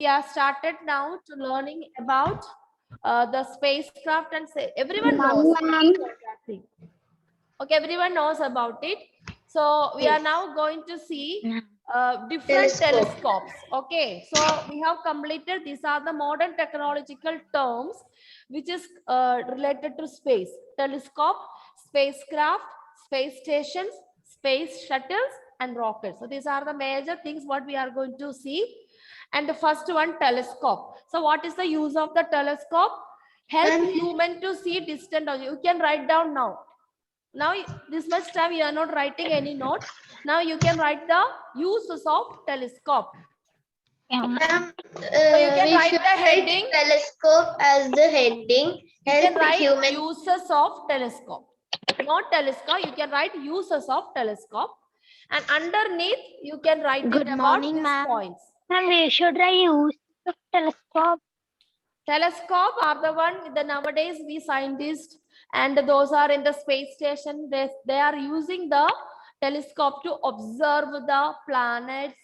we are started now to learning about the spacecraft and say everyone knows. Okay, everyone knows about it. So we are now going to see different telescopes. Okay, so we have completed. These are the modern technological terms which is related to space: telescope, spacecraft, space stations, space shuttles, and rockets. So these are the major things what we are going to see. And the first one, telescope. So what is the use of the telescope? Help human to see distant objects. You can write down now. Now this much time you are not writing any note. Now you can write the uses of telescope. Ma'am, So you can we write should the heading. write telescope as the heading. You can Help write human. uses of telescope. Not telescope. You can write uses of telescope. And underneath you can write Good it morning, about ma'am. these points. Ma'am, we should I use the telescope? Telescope are the one with the nowadays we scientists and those are in the space station. They are using the telescope to observe the planets,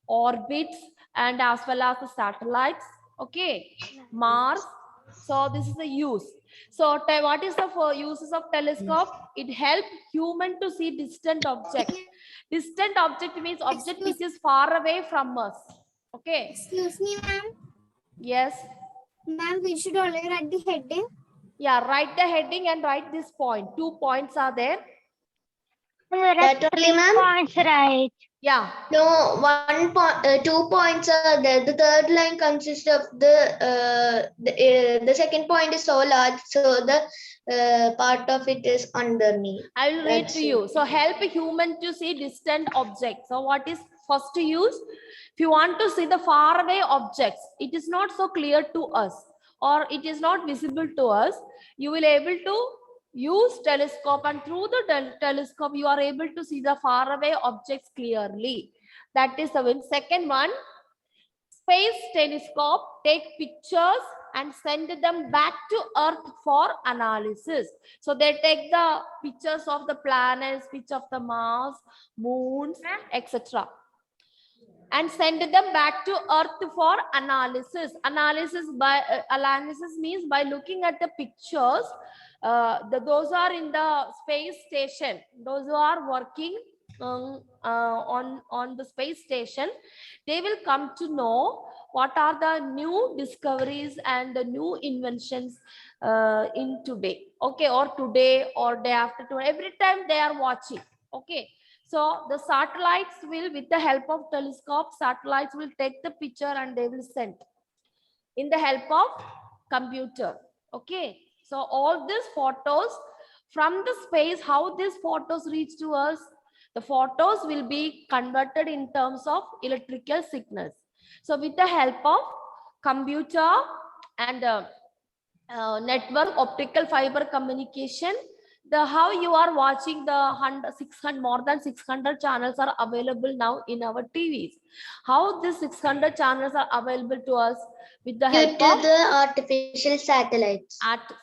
orbits, and as well as the satellites. Okay, Mars. So this is the use. So what is the uses of telescope? It helps human to see distant object. Distant object means object which is far away from us. Okay. Excuse me, ma'am. Yes. Ma'am, we should only write the heading. Yeah, write the heading and write this point. 2 points are there. That only, ma'am? Points, right? Yeah. No, 2 points are there. The third line consists of the second point is so large, so the part of it is underneath. I will read That's to you. it. So help a human to see distant objects. So what is first to use? If you want to see the far away objects, it is not so clear to us or it is not visible to us. You will able to use telescope and through the telescope you are able to see the far away objects clearly. That is the one. Second one, space telescope take pictures and send them back to Earth for analysis. So they take the pictures of the planets, picture of the Mars, moons, etc. and send them back to Earth for analysis. Analysis means by looking at the pictures. Those are in the space station. Those who are working on the space station, they will come to know what are the new discoveries and the new inventions in today. Okay, or today or day after tomorrow. Every time they are watching. Okay. So the satellites will, with the help of telescope, satellites will take the picture and they will send in the help of computer. Okay. So all these photos from the space, how these photos reach to us, the photos will be converted in terms of electrical signals. So with the help of computer and network optical fiber communication, how you are watching the 600 more than 600 channels are available now in our TVs. How these 600 channels are available to us with the help Due of to the artificial satellites.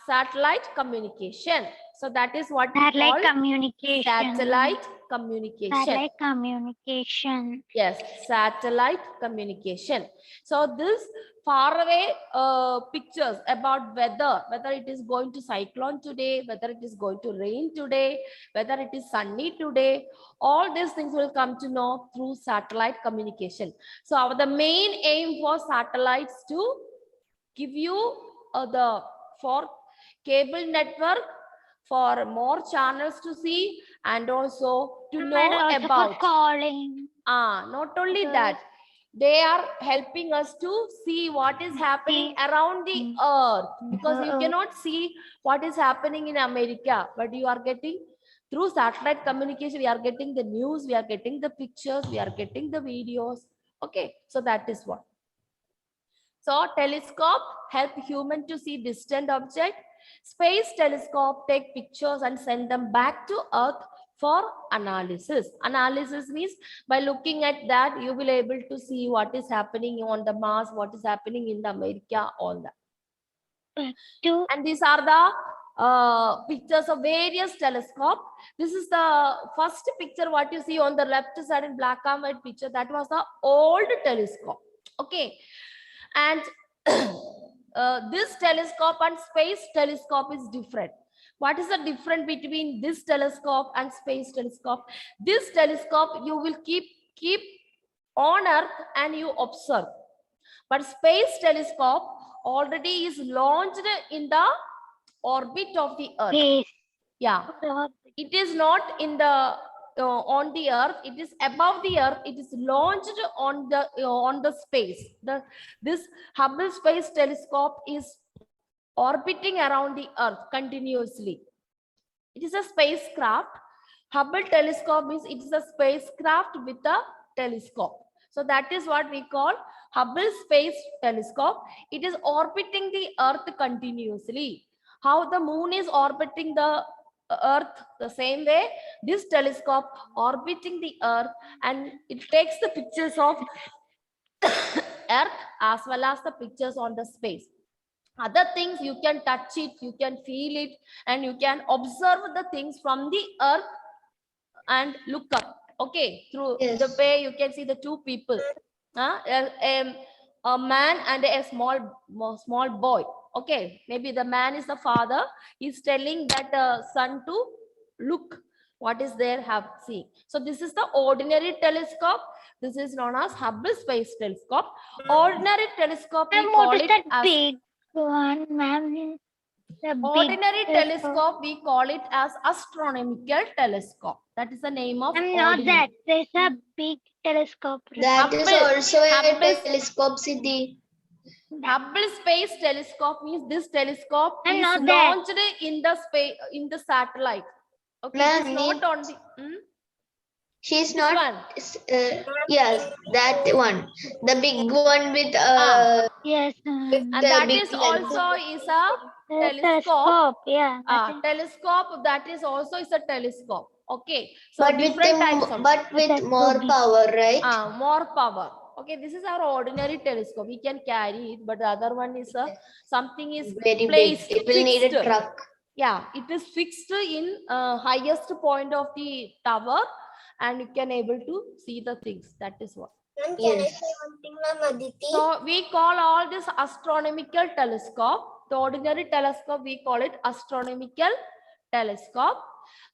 satellite communication. So that is what we Satellite call communication. satellite communication. Satellite communication. Yes, satellite communication. So this far away pictures about weather, whether it is going to cyclone today, whether it is going to rain today, whether it is sunny today, all these things will come to know through satellite communication. So the main aim for satellites to give you for cable network, for more channels to see and also to know And also about. for calling. Not only that, they are helping us to see what is happening around the earth, because you cannot see what is happening in America, but you are getting through satellite communication, we are getting the news, we are getting the pictures, we are getting the videos. Okay, so that is what. So telescope help human to see distant object. Space telescope take pictures and send them back to Earth for analysis. Analysis means by looking at that, you will able to see what is happening on the Mars, what is happening in the America, all that. And these are the pictures of various telescope. This is the first picture what you see on the left side in black and white picture. That was the old telescope. Okay. And this telescope and space telescope is different. What is the difference between this telescope and space telescope? This telescope you will keep on Earth and you observe. But space telescope already is launched in the orbit of the Earth. Space. Yeah, it is not in the on the Earth. It is above the Earth. It is launched on the space. This Hubble Space Telescope is orbiting around the Earth continuously. It is a spacecraft. Hubble telescope means it is a spacecraft with a telescope. So that is what we call Hubble Space Telescope. It is orbiting the Earth continuously. How the moon is orbiting the Earth, the same way this telescope orbiting the Earth, and it takes the pictures of Earth as well as the pictures on the space. Other things, you can touch it, you can feel it, and you can observe the things from the Earth and look up. Okay, through Yes. the way you can see the two people, a man and a small boy. Okay, maybe the man is the father. He's telling that son to look what is there, have seen. So this is the ordinary telescope. This is known as Hubble Space Telescope. Ordinary telescope, we Ma'am, call what is it that as big one, ma'am? The big ordinary telescope. We call it as astronomical telescope. That is the name of I'm not ordinary. that. There's a big telescope. That is Hubble- also a Hubble- telescope, Siddhi. Hubble Space Telescope means this telescope I'm is not that. launched in the space, in the satellite. Okay, it is Ma'am, not on the She's this not. one. Yes, that one. The big one with Yes. And the that big is lens. also is a telescope. Telescope. Yeah. that is- Telescope, that is also is a telescope. Okay, so but with different types of with so more big. power, right? more power. Okay, this is our ordinary telescope. We can carry it, but the other one is something is Very placed, big. It will need a fixed. truck. Yeah, it is fixed in highest point of the tower, and you can able to see the things. That is what. Ma'am, can I Yes. say one thing, ma'am, Aditi? So we call all this astronomical telescope. The ordinary telescope, we call it astronomical telescope.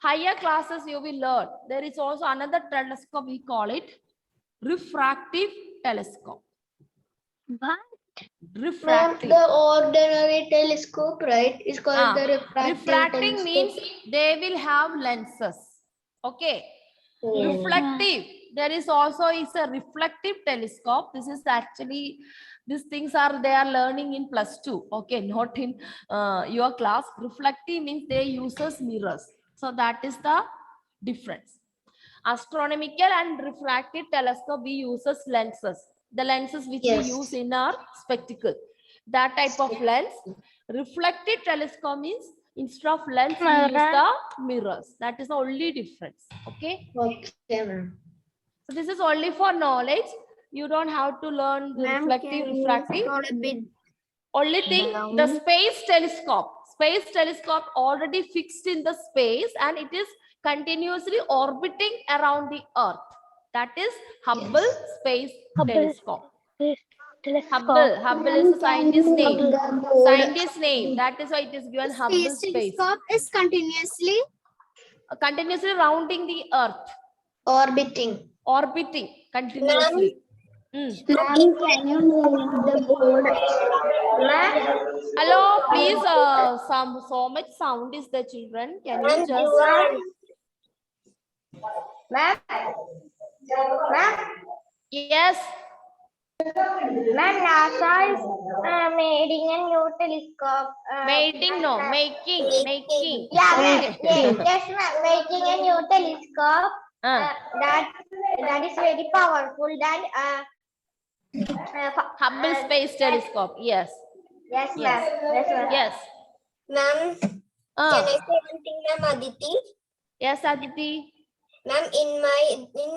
Higher classes you will learn. There is also another telescope, we call it refractive telescope. What? Ma'am, Refractive. the ordinary telescope, right, is called the refractive Refracting telescope. means they will have lenses. Okay. Oh. Reflective. There is also is a reflective telescope. This is actually, these things are they are learning in +2. Okay, not in your class. Reflective means they uses mirrors. So that is the difference. Astronomical and refractive telescope, we uses lenses. The lenses which Yes. we use in our spectacle. That type of lens. Reflective telescope means instead of lens, we use the mirrors. That is the only difference. Okay. Okay, ma'am. So this is only for knowledge. You don't have to learn the reflective, refractive. Only thing, the space telescope. Space telescope already fixed in the space, and it is continuously orbiting around the Earth. That is Hubble Space Hubble. Telescope. This telescope. Hubble is a scientist name. The board Scientist name. That is why it is given Hubble Space Space. telescope is continuously Continuously rounding the Earth. orbiting. Orbiting continuously. Ma'am, can you move the board? Hello, please. So much sound is the children. Can you just? Ma'am, Yes. NASA is making a new telescope. Making, no, making. Yeah, Okay. yes, ma'am. Making a new telescope that is very powerful than Hubble Space Telescope. Yes. yes, ma'am. Yes. Yes, ma'am. Yes. Ma'am, can I say one thing, ma'am, Aditi? Yes, Aditi. Ma'am, in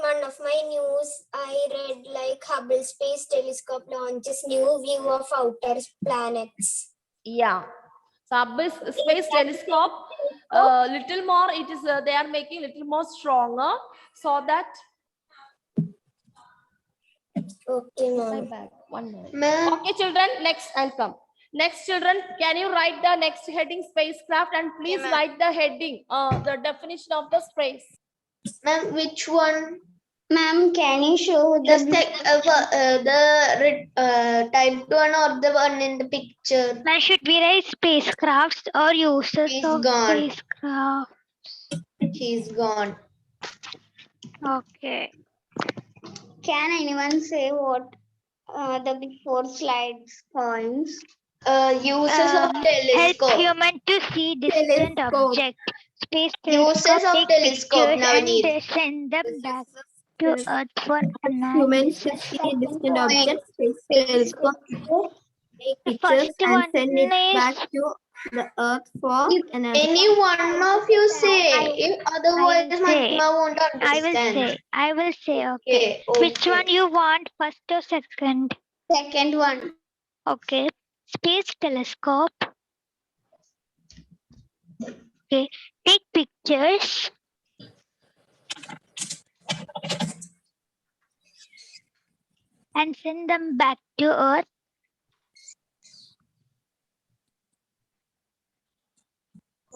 one of my news, I read like Hubble Space Telescope launches new view of outer planets. Yeah. So Hubble Space Telescope, little more. It is they are making little more stronger so that. Okay, My ma'am. bad. 1 minute. Ma'am, Okay, children, next I'll come. Next, children, can you write the next heading spacecraft, and please ma'am. write the heading, the definition of the space. Ma'am, which one? Ma'am, can you show The typed one or the one in the picture? Now, should we write spacecrafts or uses He's of gone. spacecraft? He's gone. Okay. Can anyone say what the before slides points? Uses of Help telescope. human to see distant Telescope. objects. Space Uses telescope of take telescope, pictures Navneet. and send them back to Earth for Humans to analysis. see distant objects, space telescope, take The pictures first and one send it back is to the Earth for analysis. Any one of you say, if otherwise I will say. Mahima won't I will say, okay. Okay, Which one you want, first or second? Second one. Okay. Space telescope. Okay. Take pictures. And send them back to Earth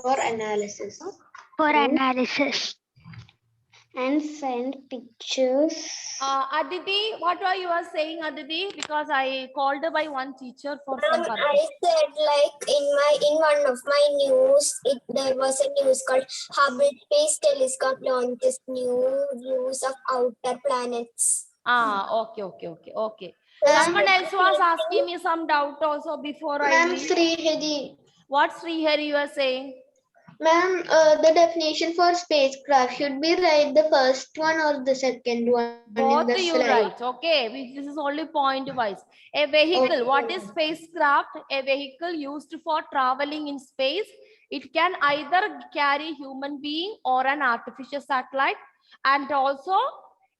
For analysis. for analysis. And send pictures. Aditi, what were you are saying, Aditi? Because I called by one teacher for some I purpose. said like in one of my news, there was a news called Hubble Space Telescope launches new views of outer planets. Okay. Someone else was asking me some doubt also before I Ma'am leave. Srihari. What Srihari you are saying? Ma'am, the definition for spacecraft should be right the first one or the second one in Both the you slide. right. Okay, this is only point wise. A vehicle. Okay. What is spacecraft? A vehicle used for traveling in space. It can either carry human being or an artificial satellite, and also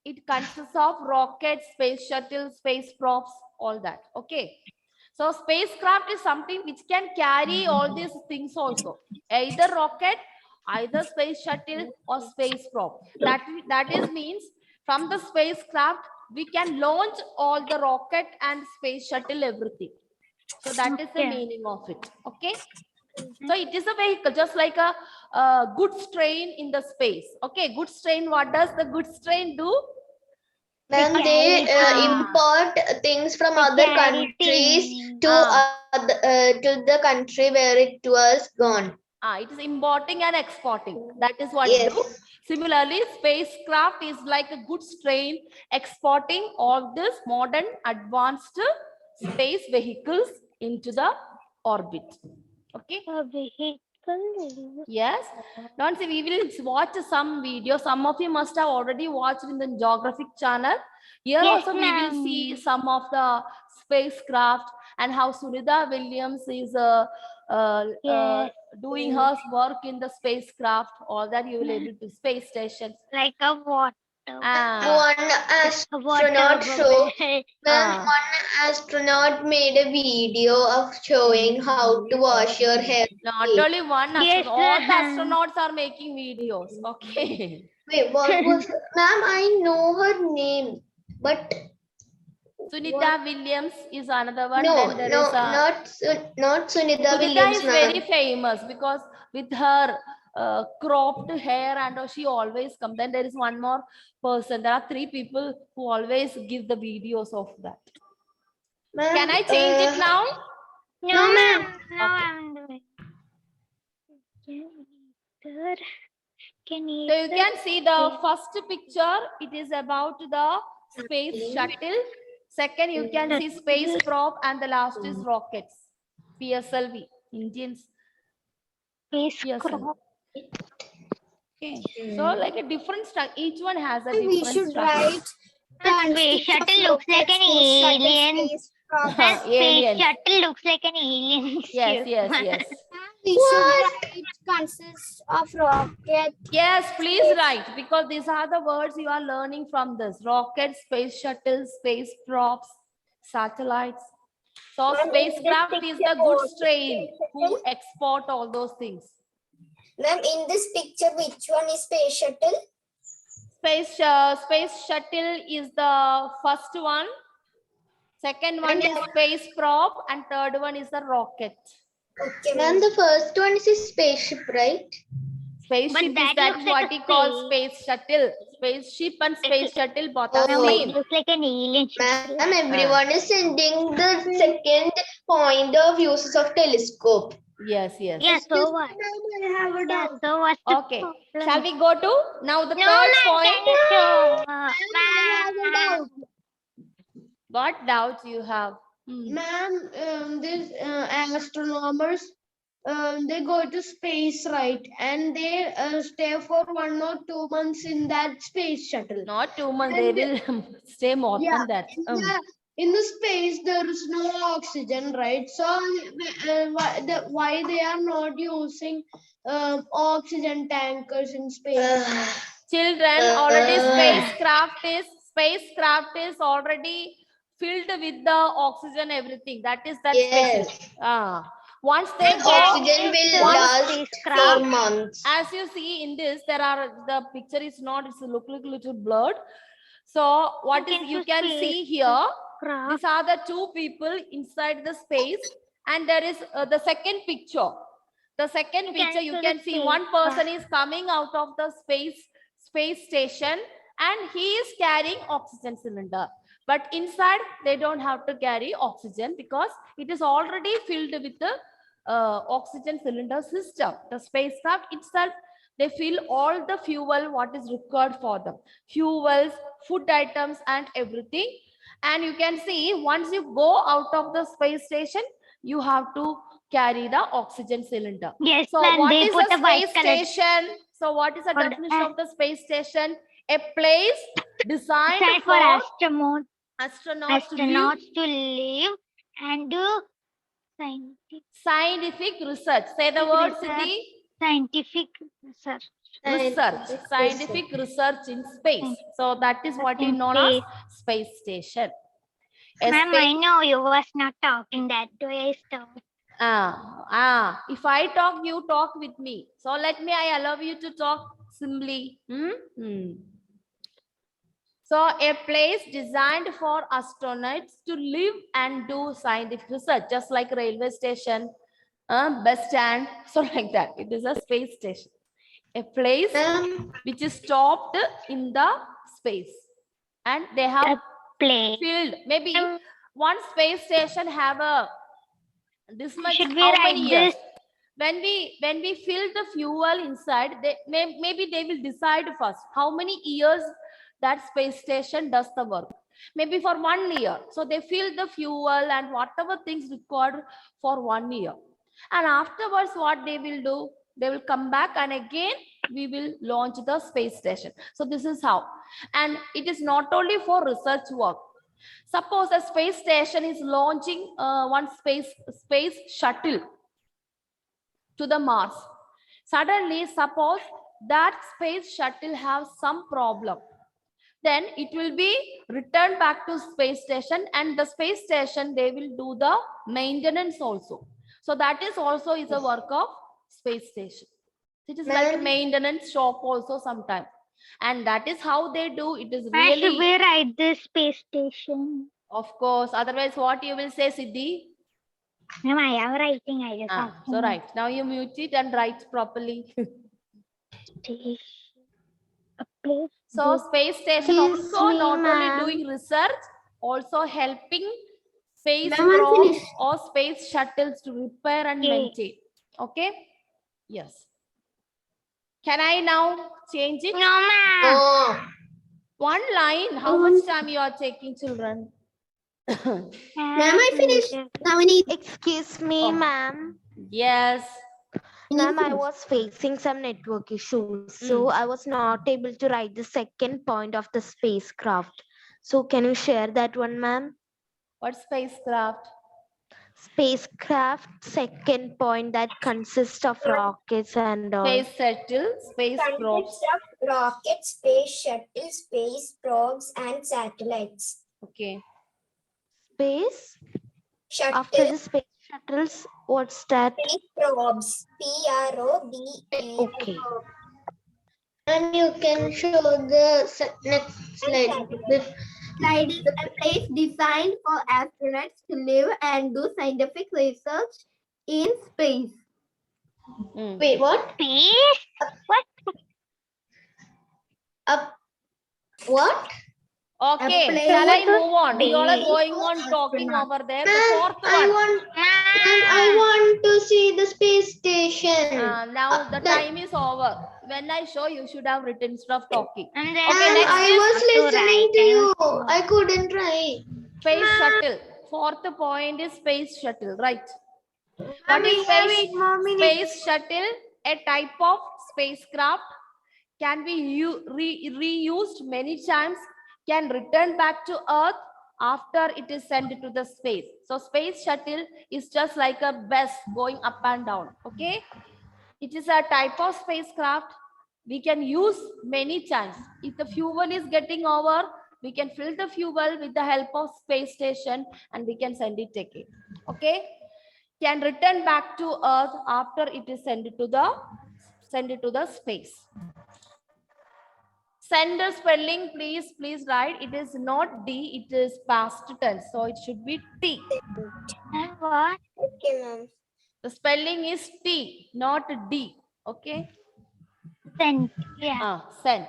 it consists of rockets, space shuttle, space props, all that. Okay. So spacecraft is something which can carry all these things also. Either rocket, either space shuttle or space probe. That is means from the spacecraft, we can launch all the rocket and space shuttle, everything. So that is the Okay. meaning of it. Okay. So it is a vehicle, just like a goods train in the space. Okay, goods train, what does the goods train do? Ma'am, they import things from other countries to the country where it was gone. It is importing and exporting. That is what Yes. it do. Similarly, spacecraft is like a goods train exporting all this modern advanced space vehicles into the orbit. Okay. A vehicle. Yes. Don't say, we will watch some video. Some of you must have already watched in the geographic channel. Here Yes, also we will see ma'am. some of the spacecraft and how Sunita Williams is Yes. doing her work in the spacecraft. All that you will able to space stations. Like a water. One A astronaut water show. bubble. Ma'am, one astronaut made a video of showing how to wash your hair. Not only one Yes, astronaut, all the ma'am. astronauts are making videos. Okay. Wait, what was ma'am? I know her name, but Sunita Williams is another one. no, Then there is not Sunita Sunita Williams, is ma'am. very famous because with her cropped hair and she always come. Then there is one more person. There are 3 people who always give the videos of that. Ma'am, Can I change it now? No, ma'am. No, Okay. I'm doing. Can So you can see the first picture. It is about the space shuttle. Second, you can see space probe, and the last is rockets. PSLV, Indians. PSLV. Okay. So like a different structure. Each one has a different We should structure. write Space shuttle looks like an alien. And space Aliens. shuttle looks like an alien. Yes. We should write consists of rocket. Yes, please write, because these are the words you are learning from this. Rockets, space shuttles, space props, satellites. So Ma'am, spacecraft in this is the picture, goods train who export all those things. Ma'am, in this picture, which one is space shuttle? Space shuttle is the first one. Second one is space probe, and third one is the rocket. Okay, Ma'am, the first one is a spaceship, right? Spaceship is that that looks what like a he calls space shuttle. Spaceship and space shuttle both are Oh. It same. looks like an alien ship. Ma'am, everyone is sending the second point of uses of telescope. Yes, yes. Yeah, so what? I have a Yeah, doubt. so what's the Okay. problem? Shall we go to now the No, third ma'am, point? can you show? I have a doubt. What doubts you have? Ma'am, these astronomers, they go to space, right? And they stay for 1 or 2 months in that space shuttle. Not 2 months. They will stay more than that. In the space, there is no oxygen, right? So, why they are not using oxygen tankers in space? Children, already spacecraft is already filled with the oxygen, everything. That is that Yes. space. Once they And go, oxygen will last spacecraft. 4 months. as you see in this, there are the picture is not. It's look like little blurred. So what is you can see here? These are the two people inside the space, and there is the second picture. The second picture you can see one person is coming out of the space station, and he is carrying oxygen cylinder. But inside they don't have to carry oxygen because it is already filled with the oxygen cylinder system. The spacecraft itself, they fill all the fuel what is required for them, fuels, food items, and everything. And you can see once you go out of the space station, you have to carry the oxygen cylinder. Yes, So ma'am, what they is put a a white space color. station? So what is the For the- definition of the space station? A place designed Designed for astronauts astronauts to live to live and do scientific research. Say the word, Siddhi. scientific research. Scientific research in space. So that is what is In known as space station. A Ma'am, space- I know you was not talking that way. If I talk, you talk with me. So I allow you to talk simply. So a place designed for astronauts to live and do scientific research, just like railway station, bus stand, so like that. It is a space station. A place which is stopped in the space, and they have Play. filled. Maybe one space station have a this much. Should we How write many years? this? When we fill the fuel inside, maybe they will decide first how many years that space station does the work. Maybe for 1 year. So they fill the fuel and whatever things required for 1 year. And afterwards, what they will do? They will come back and again we will launch the space station. So this is how. And it is not only for research work. Suppose a space station is launching one space shuttle to the Mars. Suddenly, suppose that space shuttle has some problem. Then it will be returned back to space station, and the space station, they will do the maintenance also. So that is also is a work of space station. It is like a maintenance shop also sometimes. And that is how they do. It is Why should really, we write this space station? of course. Otherwise, what you will say, Siddhi? Ma'am, I am writing. I just asking. So right. Now you mute it and write properly. A place. So space station also not only doing research, also helping space probes or space shuttles to repair and maintain. Okay? Yes. Can I now change it? No, ma'am. No. One line. How much time you are taking, children? Ma'am, I finished. How many? Excuse me, Oh. ma'am. Yes. Ma'am, I was facing some network issues, so I was not able to write the second point of the spacecraft. So can you share that one, ma'am? What spacecraft? Spacecraft, second point that consists of rockets and all. Space shuttle, space probes. Consists of rockets, space shuttle, space probes, and satellites. Okay. Space? Shuttle, After the space shuttles, what's that? space probes. PROBE. Okay. And you can show the next slide. Slide is a place designed for astronauts to live and do scientific research in space. Hmm. Wait, what? Space? What? Up. What? Okay, plane shall I to move on? You all are space. going on talking over there. The Ma'am, fourth I one. want. Ma'am, I want to see the space station. Now the that- time is over. When I show, you should have written instead of talking. And Okay, Ma'am, next I is was to listening to write, you. I couldn't write. space shuttle. Fourth point is space shuttle, right? What is space shuttle? A type of spacecraft, can be reused many times, can return back to Earth after it is sent to the space. So space shuttle is just like a bus going up and down. Okay, it is a type of spacecraft we can use many times. If the fuel is getting over, we can fill the fuel with the help of space station and we can send it again. Okay, can return back to Earth after it is sent to the space. Send the spelling, please write. It is not D, it is past tense, so it should be T. what? Okay, ma'am. The spelling is T, not D. Okay. Sent. Yeah. Sent.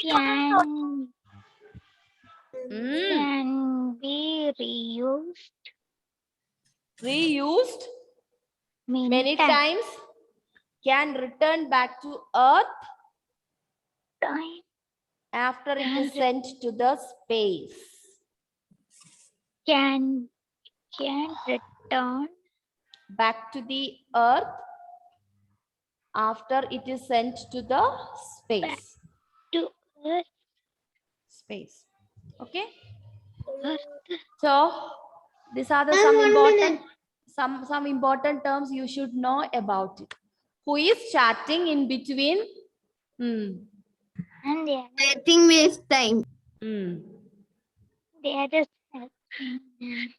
Can Mm. can be reused Reused many times. times, can return back to Earth Time. after it is sent to the space. Can return Back to the Earth after it is sent to the space. to Earth. Space. Okay. Earth. So these are the Ma'am, some 1 important minute. some important terms you should know about it. Who is chatting in between? And the other, I think waste time. the other helping.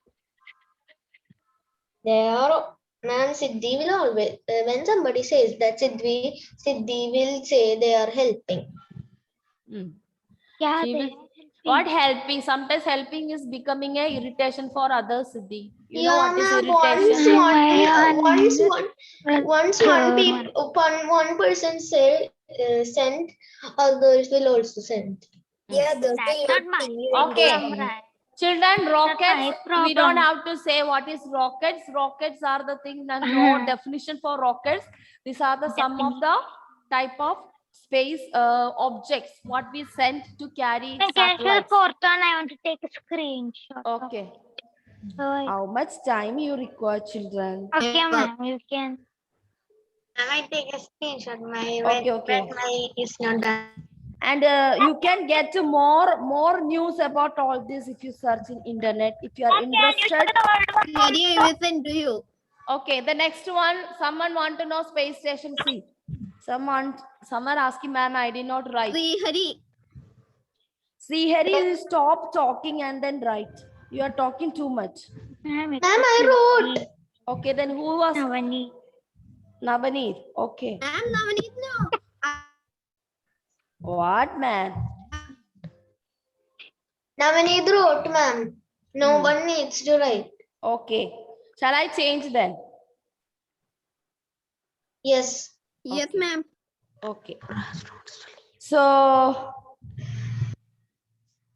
They are. Ma'am, Siddhi will always. When somebody says that Siddhi will say they are helping. Yeah, She they will- are helping. What helping? Sometimes helping is becoming a irritation for others, Siddhi. You know Yeah, what is ma'am. irritation? One person say send, others will also send. Yeah, those That's will not my Okay. problem, right? Children, my rockets, we don't problem. have to say what is rockets. Rockets are the thing and no definition for rockets. These are the some of the type of space objects what we sent to carry Okay, so the satellites. fourth one, I want to take a screenshot. Okay. Okay, How much time you require, children? ma'am, you can. I take a screenshot. Okay. Is not done. And you can get more news about all this if you search in internet. If you are interested. Hari, I will send to you. Okay, the next one, someone want to know space station C. Some are asking, ma'am, I did not write. Hari. See, Harry, you stop talking and then write. You are talking too much. Ma'am, I wrote. Okay, then who was Navani. Navaneet? Okay. Ma'am, Navneet, no. What, man? Navneet wrote, ma'am. No one needs to write. Okay. Shall I change then? Yes. Yes, ma'am. Okay. So,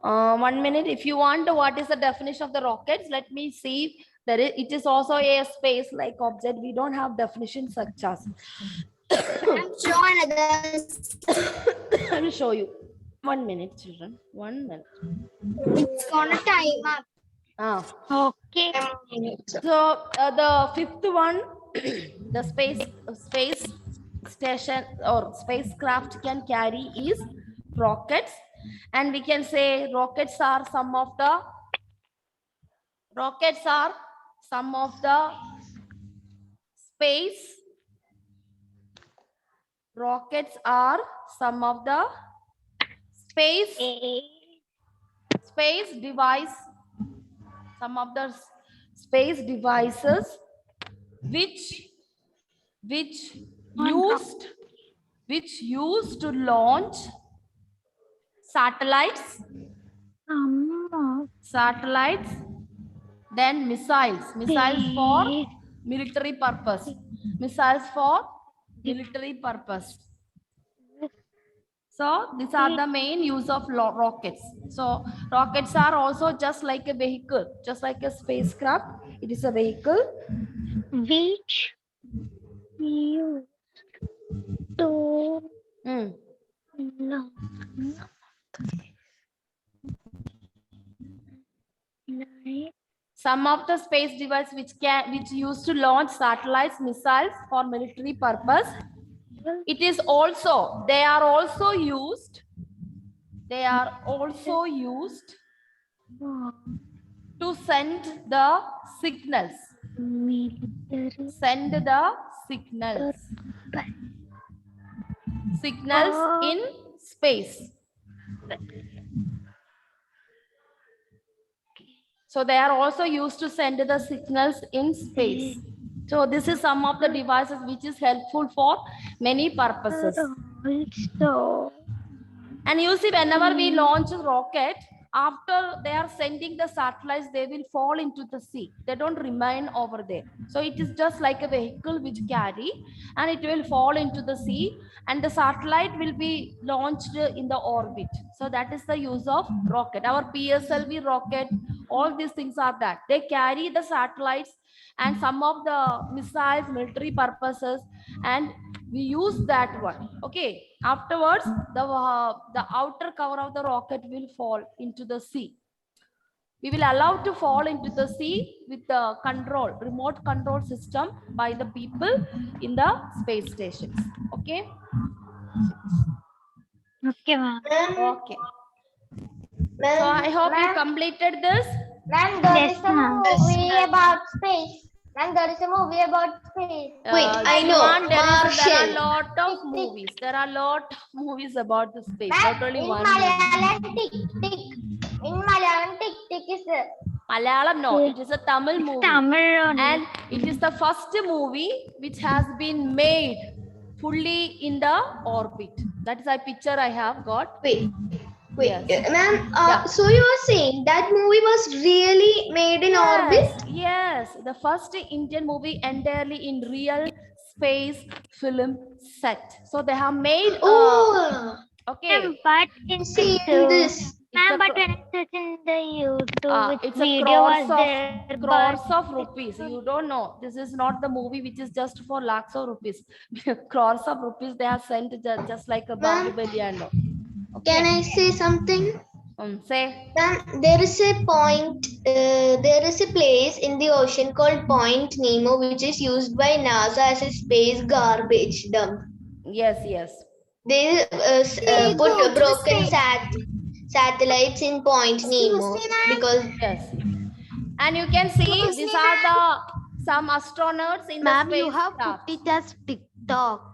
1 minute. If you want, what is the definition of the rockets? Let me see. It is also a space-like object. We don't have definition such as. I'm sure another. I will show you. 1 minute, children. 1 minute. It's gonna time up. Okay. So the fifth one, the space station or spacecraft can carry is rockets, and we can say rockets are some of the space. Rockets are some of the space device. Some of the space devices which used which used to launch satellites, then missiles for military purpose, So these are the main use of rockets. So rockets are also just like a vehicle, just like a spacecraft. It is a vehicle. Which used to launch Some of the space devices which used to launch satellites, missiles for military purpose. They are also used to send the signals. Signals in space. So they are also used to send the signals in space. So this is some of the devices which is helpful for many purposes. And you see, whenever we launch a rocket, after they are sending the satellites, they will fall into the sea. They don't remain over there. So it is just like a vehicle which carry, and it will fall into the sea, and the satellite will be launched in the orbit. So that is the use of rocket. Our PSLV rocket, all these things are that. They carry the satellites and some of the missiles, military purposes, and we use that one. Okay. Afterwards, the outer cover of the rocket will fall into the sea. We will allow to fall into the sea with the remote control system by the people in the space stations. Okay. Okay, ma'am. Okay. So I hope you completed this. Ma'am, there Yes, is a ma'am. movie about space. Ma'am, there is a movie about space. Wait, I know. There are Martian. a lot of movies. There are a lot of movies about the space. Ma'am, Not only in one movie. Malayalam, tick, tick. In Malayalam, tick, tick is there. Malayalam, no. It is a Tamil movie. Tamil only. And it is the first movie which has been made fully in the orbit. That is a picture I have got. Wait, Yes. ma'am. Yeah. So you are saying that movie was really made in orbit? Yes, the first Indian movie entirely in real space film set. So they have made. Oh, Okay. Ma'am, but in see the this. ma'am, but when I search in the YouTube, It's a video was there, crores but of rupees. You don't know. This is not the movie which is just for lakhs of rupees. Crores of rupees they have sent just like a Ma'am, Bahubali and all. Can I say something? Say. Ma'am, there is a place in the ocean called Point Nemo, which is used by NASA as a space garbage dump. Yes. They put broken satellites in Point Nemo because Yes. And you can see these are some astronauts in Ma'am, the you have spacecraft. put it as TikTok.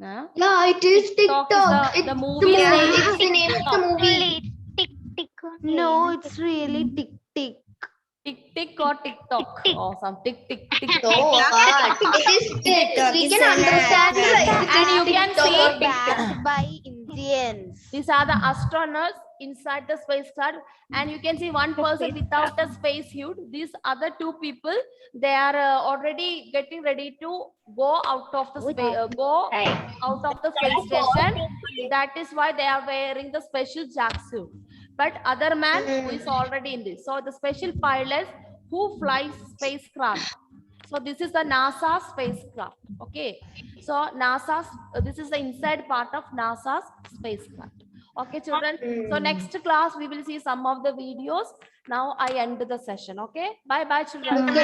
Huh? yeah, it is TikTok. Is the movie name. It's the name of the movie. only tick tick only. No, it's really tick tick. Tick tick or TikTok or some tick tick tick. No, it is we can understand it. And you can see Backed by Indians. these are the astronauts inside the spacecraft, and you can see one person without a spacesuit. These other two people, they are already getting ready to go out of the space station. That is why they are wearing the special jacksuit. But other man who is already in this. So the special pilots who flies spacecraft. So this is the NASA spacecraft. Okay. So this is the inside part of NASA's spacecraft. Okay, children. So next class we will see some of the videos. Now I end the session. Okay. Bye bye, children. Okay.